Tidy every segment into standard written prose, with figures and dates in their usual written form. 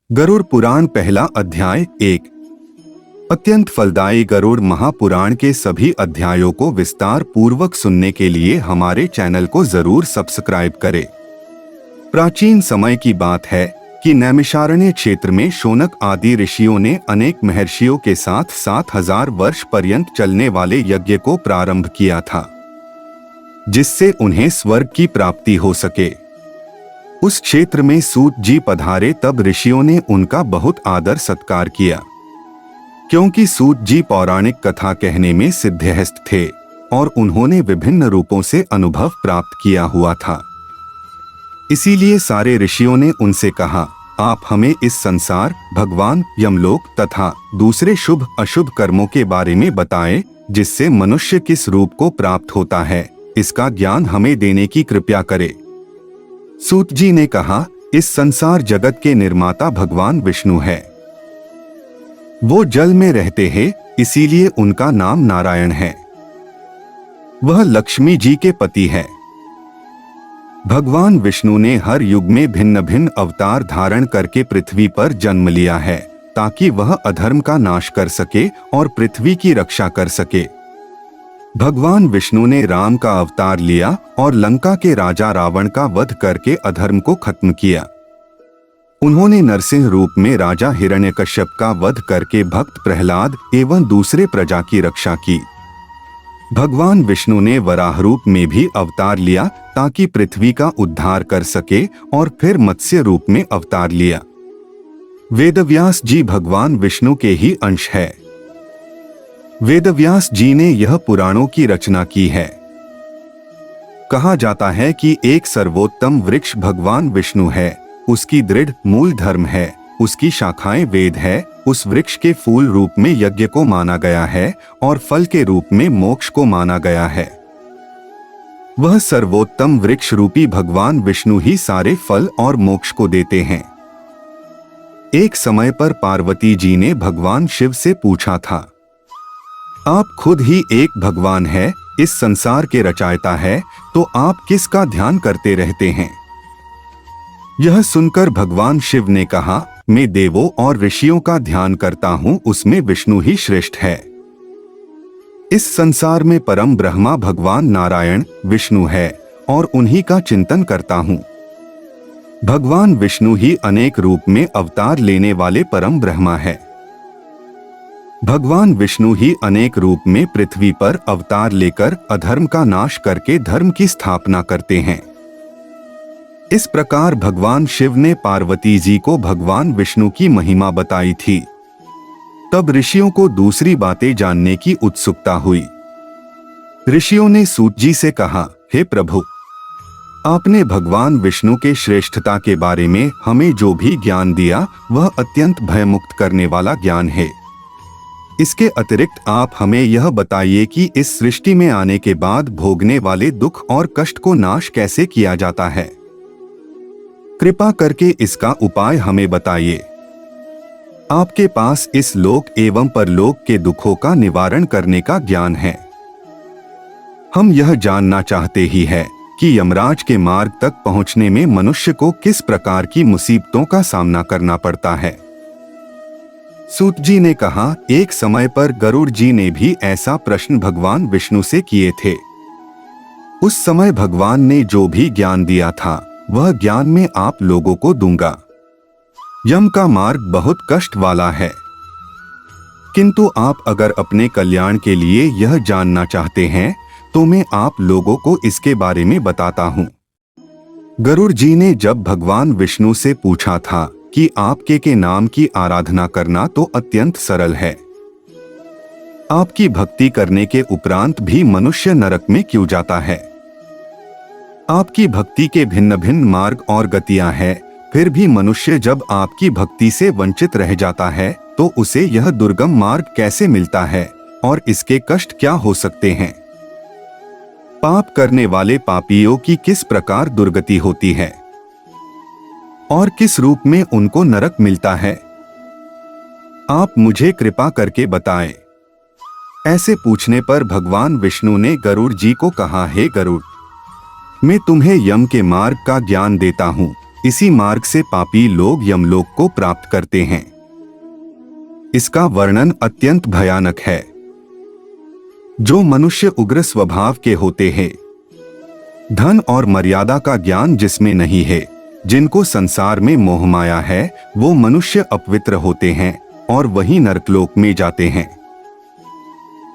गरुड़ पुराण पहला अध्याय 1। अत्यंत फलदायी गरुड़ महापुराण के सभी अध्यायों को विस्तार पूर्वक सुनने के लिए हमारे चैनल को जरूर सब्सक्राइब करें। प्राचीन समय की बात है कि नैमिषारण्य क्षेत्र में शौनक आदि ऋषियों ने अनेक महर्षियों के साथ 7000 वर्ष पर्यंत चलने वाले यज्ञ को प्रारंभ किया था, जिससे उन्हें स्वर्ग की प्राप्ति हो सके। उस क्षेत्र में सूत जी पधारे तब ऋषियों ने उनका बहुत आदर सत्कार किया, क्योंकि सूत जी पौराणिक कथा कहने में सिद्धहस्त थे और उन्होंने विभिन्न रूपों से अनुभव प्राप्त किया हुआ था। इसीलिए सारे ऋषियों ने उनसे कहा, आप हमें इस संसार, भगवान, यमलोक तथा दूसरे शुभ अशुभ कर्मों के बारे में बताएं, जिससे मनुष्य किस रूप को प्राप्त होता है, इसका ज्ञान हमें देने की कृपा करें। सूत जी ने कहा, इस संसार जगत के निर्माता भगवान विष्णु है। वो जल में रहते हैं, इसीलिए उनका नाम नारायण है। वह लक्ष्मी जी के पति है। भगवान विष्णु ने हर युग में भिन्न भिन्न अवतार धारण करके पृथ्वी पर जन्म लिया है, ताकि वह अधर्म का नाश कर सके और पृथ्वी की रक्षा कर सके। भगवान विष्णु ने राम का अवतार लिया और लंका के राजा रावण का वध करके अधर्म को खत्म किया। उन्होंने नरसिंह रूप में राजा हिरण्यकश्यप का वध करके भक्त प्रहलाद एवं दूसरे प्रजा की रक्षा की। भगवान विष्णु ने वराह रूप में भी अवतार लिया, ताकि पृथ्वी का उद्धार कर सके, और फिर मत्स्य रूप में अवतार लिया। वेदव्यास जी भगवान विष्णु के ही अंश है। वेदव्यास जी ने यह पुराणों की रचना की है। कहा जाता है कि एक सर्वोत्तम वृक्ष भगवान विष्णु है, उसकी दृढ़ मूल धर्म है, उसकी शाखाएं वेद है, उस वृक्ष के फूल रूप में यज्ञ को माना गया है और फल के रूप में मोक्ष को माना गया है। वह सर्वोत्तम वृक्ष रूपी भगवान विष्णु ही सारे फल और मोक्ष को देते हैं। एक समय पर पार्वती जी ने भगवान शिव से पूछा था, आप खुद ही एक भगवान है, इस संसार के रचयिता है, तो आप किसका ध्यान करते रहते हैं? यह सुनकर भगवान शिव ने कहा, मैं देवों और ऋषियों का ध्यान करता हूं, उसमें विष्णु ही श्रेष्ठ है। इस संसार में परम ब्रह्मा भगवान नारायण विष्णु है और उन्हीं का चिंतन करता हूं। भगवान विष्णु ही अनेक रूप में अवतार लेने वाले परम ब्रह्मा है। भगवान विष्णु ही अनेक रूप में पृथ्वी पर अवतार लेकर अधर्म का नाश करके धर्म की स्थापना करते हैं। इस प्रकार भगवान शिव ने पार्वती जी को भगवान विष्णु की महिमा बताई थी। तब ऋषियों को दूसरी बातें जानने की उत्सुकता हुई। ऋषियों ने सूत जी से कहा, हे प्रभु, आपने भगवान विष्णु के श्रेष्ठता के बारे में हमें जो भी ज्ञान दिया, वह अत्यंत भयमुक्त करने वाला ज्ञान है। इसके अतिरिक्त आप हमें यह बताइए कि इस सृष्टि में आने के बाद भोगने वाले दुख और कष्ट को नाश कैसे किया जाता है। कृपा करके इसका उपाय हमें बताइए। आपके पास इस लोक एवं परलोक के दुखों का निवारण करने का ज्ञान है। हम यह जानना चाहते ही है कि यमराज के मार्ग तक पहुंचने में मनुष्य को किस प्रकार की मुसीबतों का सामना करना पड़ता है। सूत जी ने कहा, एक समय पर गरुड़ जी ने भी ऐसा प्रश्न भगवान विष्णु से किए थे। उस समय भगवान ने जो भी ज्ञान दिया था, वह ज्ञान मैं आप लोगों को दूंगा। यम का मार्ग बहुत कष्ट वाला है, किंतु आप अगर अपने कल्याण के लिए यह जानना चाहते हैं, तो मैं आप लोगों को इसके बारे में बताता हूँ। गरुड़ जी ने जब भगवान विष्णु से पूछा था कि आपके के नाम की आराधना करना तो अत्यंत सरल है, आपकी भक्ति करने के उपरांत भी मनुष्य नरक में क्यों जाता है? आपकी भक्ति के भिन्न भिन्न मार्ग और गतियां हैं, फिर भी मनुष्य जब आपकी भक्ति से वंचित रह जाता है, तो उसे यह दुर्गम मार्ग कैसे मिलता है और इसके कष्ट क्या हो सकते हैं? पाप करने वाले पापियों की किस प्रकार दुर्गति होती है और किस रूप में उनको नरक मिलता है? आप मुझे कृपा करके बताएं। ऐसे पूछने पर भगवान विष्णु ने गरुड़ जी को कहा, हे गरुड़, मैं तुम्हें यम के मार्ग का ज्ञान देता हूँ, इसी मार्ग से पापी लोग यमलोक को प्राप्त करते हैं। इसका वर्णन अत्यंत भयानक है। जो मनुष्य उग्र स्वभाव के होते हैं, धन और मर्यादा का ज्ञान जिसमें नहीं है, जिनको संसार में मोह माया है, वो मनुष्य अपवित्र होते हैं और वही नरकलोक में जाते हैं।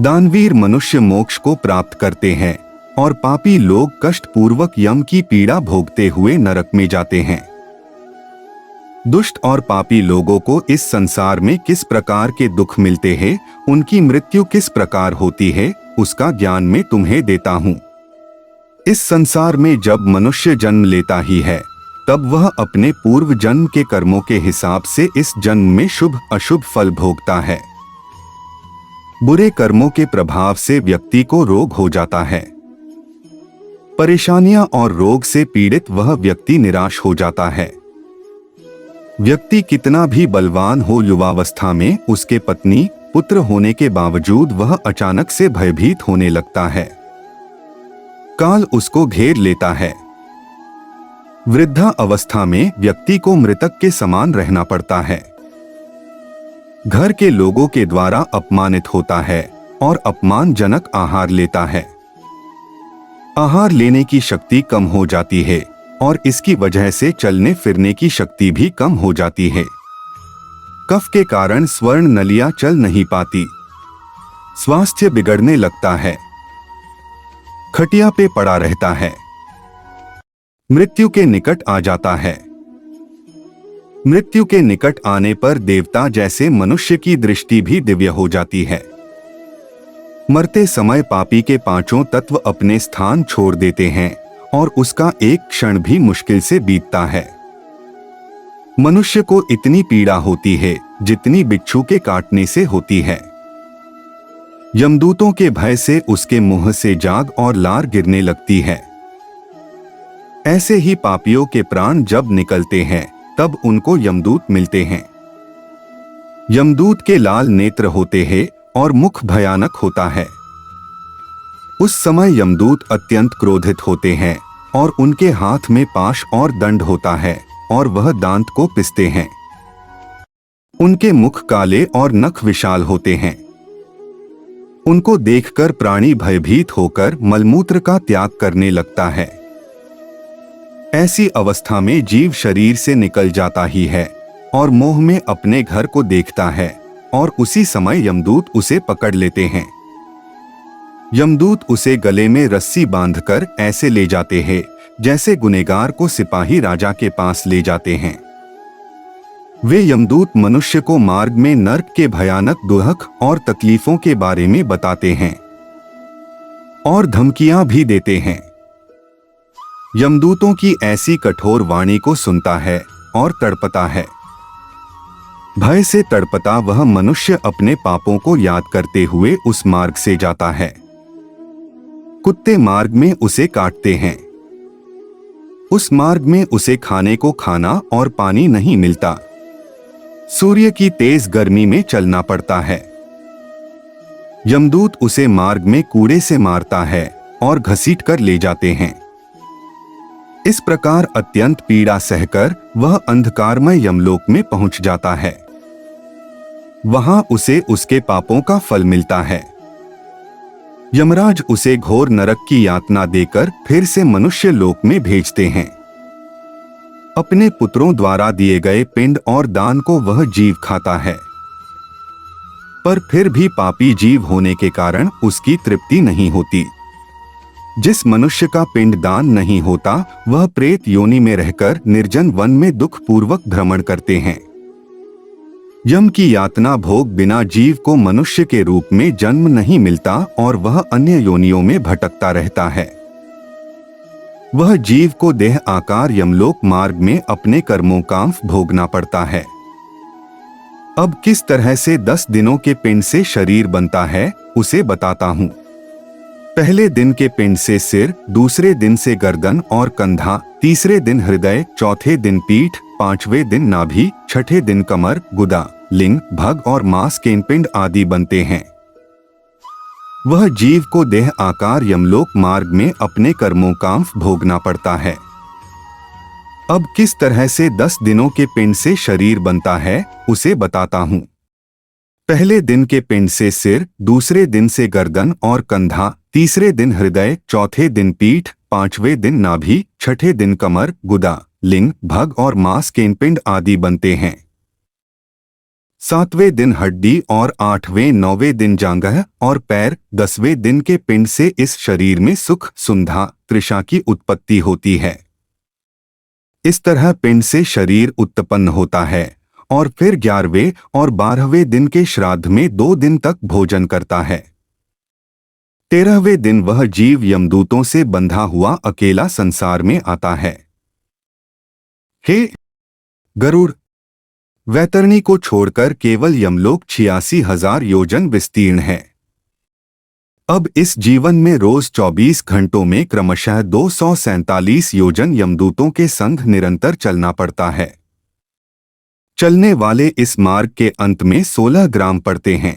दानवीर मनुष्य मोक्ष को प्राप्त करते हैं और पापी लोग कष्ट पूर्वक यम की पीड़ा भोगते हुए नरक में जाते हैं। दुष्ट और पापी लोगों को इस संसार में किस प्रकार के दुख मिलते हैं, उनकी मृत्यु किस प्रकार होती है, उसका ज्ञान मैं तुम्हें देता हूँ। इस संसार में जब मनुष्य जन्म लेता ही है, तब वह अपने पूर्व जन्म के कर्मों के हिसाब से इस जन्म में शुभ अशुभ फल भोगता है। बुरे कर्मों के प्रभाव से व्यक्ति को रोग हो जाता है। परेशानियां और रोग से पीड़ित वह व्यक्ति निराश हो जाता है। व्यक्ति कितना भी बलवान हो, युवावस्था में उसके पत्नी पुत्र होने के बावजूद वह अचानक से भयभीत होने लगता है। काल उसको घेर लेता है। वृद्धा अवस्था में व्यक्ति को मृतक के समान रहना पड़ता है। घर के लोगों के द्वारा अपमानित होता है और अपमानजनक आहार लेता है। आहार लेने की शक्ति कम हो जाती है और इसकी वजह से चलने फिरने की शक्ति भी कम हो जाती है। कफ के कारण स्वर्ण नलियां चल नहीं पाती। स्वास्थ्य बिगड़ने लगता है। खटिया पे पड़ा रहता है। मृत्यु के निकट आ जाता है। मृत्यु के निकट आने पर देवता जैसे मनुष्य की दृष्टि भी दिव्य हो जाती है। मरते समय पापी के पांचों तत्व अपने स्थान छोड़ देते हैं और उसका एक क्षण भी मुश्किल से बीतता है। मनुष्य को इतनी पीड़ा होती है जितनी बिच्छू के काटने से होती है। यमदूतों के भय से उसके मुंह से जाग और लार गिरने लगती है। ऐसे ही पापियों के प्राण जब निकलते हैं तब उनको यमदूत मिलते हैं। यमदूत के लाल नेत्र होते हैं और मुख भयानक होता है। उस समय यमदूत अत्यंत क्रोधित होते हैं और उनके हाथ में पाश और दंड होता है और वह दांत को पिसते हैं। उनके मुख काले और नख विशाल होते हैं। उनको देखकर प्राणी भयभीत होकर मलमूत्र का त्याग करने लगता है। ऐसी अवस्था में जीव शरीर से निकल जाता ही है और मोह में अपने घर को देखता है और उसी समय यमदूत उसे पकड़ लेते हैं। यमदूत उसे गले में रस्सी बांधकर ऐसे ले जाते हैं जैसे गुनहगार को सिपाही राजा के पास ले जाते हैं। वे यमदूत मनुष्य को मार्ग में नरक के भयानक दुख और तकलीफों के बारे में बताते हैं और धमकियां भी देते हैं। यमदूतों की ऐसी कठोर वाणी को सुनता है और तड़पता है। भय से तड़पता वह मनुष्य अपने पापों को याद करते हुए उस मार्ग से जाता है। कुत्ते मार्ग में उसे काटते हैं। उस मार्ग में उसे खाने को खाना और पानी नहीं मिलता। सूर्य की तेज गर्मी में चलना पड़ता है। यमदूत उसे मार्ग में कूड़े से मारता है और घसीट कर ले जाते हैं। इस प्रकार अत्यंत पीड़ा सहकर वह अंधकारमय यमलोक में पहुंच जाता है। वहां उसे उसके पापों का फल मिलता है। यमराज उसे घोर नरक की यातना देकर फिर से मनुष्य लोक में भेजते हैं। अपने पुत्रों द्वारा दिए गए पिंड और दान को वह जीव खाता है, पर फिर भी पापी जीव होने के कारण उसकी तृप्ति नहीं होती। जिस मनुष्य का पिंड दान नहीं होता वह प्रेत योनि में रहकर निर्जन वन में दुख पूर्वक भ्रमण करते हैं। यम की यातना भोग बिना जीव को मनुष्य के रूप में जन्म नहीं मिलता और वह अन्य योनियों में भटकता रहता है। वह जीव को देह आकार यमलोक मार्ग में अपने कर्मों का भोगना पड़ता है। अब किस तरह से 10 दिनों के पिंड से शरीर बनता है उसे बताता हूँ। पहले दिन के पिंड से सिर, दूसरे दिन से गर्दन और कंधा, तीसरे दिन हृदय, चौथे दिन पीठ, पांचवें दिन नाभि, छठे दिन कमर, गुदा, लिंग, भग और मांस के पिंड आदि बनते हैं। वह जीव को देह आकार यमलोक मार्ग में अपने कर्मों का भोगना पड़ता है। अब किस तरह से 10 दिनों के पिंड से शरीर बनता है उसे बताता हूँ। पहले दिन के पिंड से सिर, दूसरे दिन से गर्दन और कंधा, तीसरे दिन हृदय, चौथे दिन पीठ, पांचवें दिन नाभि, छठे दिन कमर, गुदा, लिंग, भग और मांस के पिंड आदि बनते हैं। सातवें दिन हड्डी और आठवें नौवें दिन जांघ और पैर, 10वें दिन के पिंड से इस शरीर में सुख, सुंधा, तृषा की उत्पत्ति होती है। इस तरह पिंड से शरीर उत्पन्न होता है और फिर 11वें और 12वें दिन के श्राद्ध में 2 दिन तक भोजन करता है। 13वें दिन वह जीव यमदूतों से बंधा हुआ अकेला संसार में आता है। हे गरुड़, वैतरणी को छोड़कर केवल यमलोक 86,000 योजन विस्तीर्ण है। अब इस जीवन में रोज 24 घंटों में क्रमशः 247 योजन यमदूतों के संग निरंतर चलना पड़ता है। चलने वाले इस मार्ग के अंत में 16 ग्राम पड़ते हैं।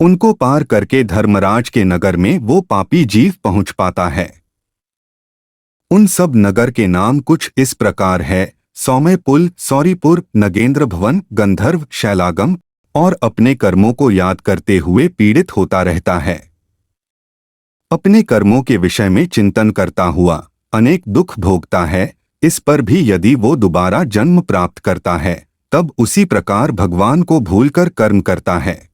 उनको पार करके धर्मराज के नगर में वो पापी जीव पहुंच पाता है। उन सब नगर के नाम कुछ इस प्रकार है: सौम्यपुल, सौरीपुर, नगेंद्र भवन, गंधर्व, शैलागम, और अपने कर्मों को याद करते हुए पीड़ित होता रहता है। अपने कर्मों के विषय में चिंतन करता हुआ अनेक दुख भोगता है। इस पर भी यदि वो दोबारा जन्म प्राप्त करता है तब उसी प्रकार भगवान को भूलकर कर्म करता है।